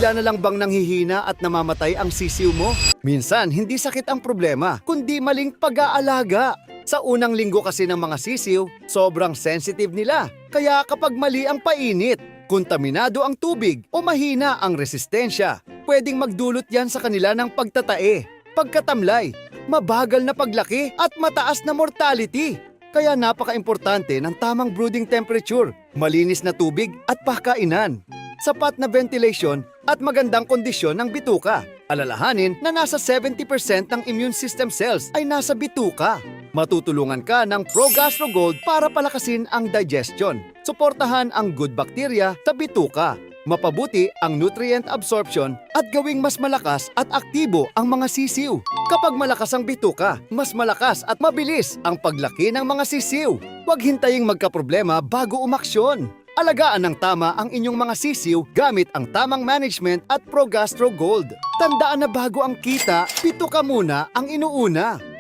Bigla na lang bang nanghihina at namamatay ang sisiw mo? Minsan, hindi sakit ang problema, kundi maling pag-aalaga. Sa unang linggo kasi ng mga sisiw, sobrang sensitive nila. Kaya kapag mali ang painit, kontaminado ang tubig o mahina ang resistensya, pwedeng magdulot yan sa kanila ng pagtatae, pagkatamlay, mabagal na paglaki at mataas na mortality. Kaya napaka-importante ng tamang brooding temperature, malinis na tubig at pakainan, sapat na ventilation at magandang kondisyon ng bituka. Alalahanin na nasa 70% ng immune system cells ay nasa bituka. Matutulungan ka ng ProGastro Gold para palakasin ang digestion, suportahan ang good bacteria sa bituka, mapabuti ang nutrient absorption at gawing mas malakas at aktibo ang mga sisiw. Kapag malakas ang bituka, mas malakas at mabilis ang paglaki ng mga sisiw. Huwag hintaying magkaproblema bago umaksyon. Alagaan ng tama ang inyong mga sisiw gamit ang tamang management at ProGastro Gold. Tandaan na bago ang kita, bituka muna ang inuuna.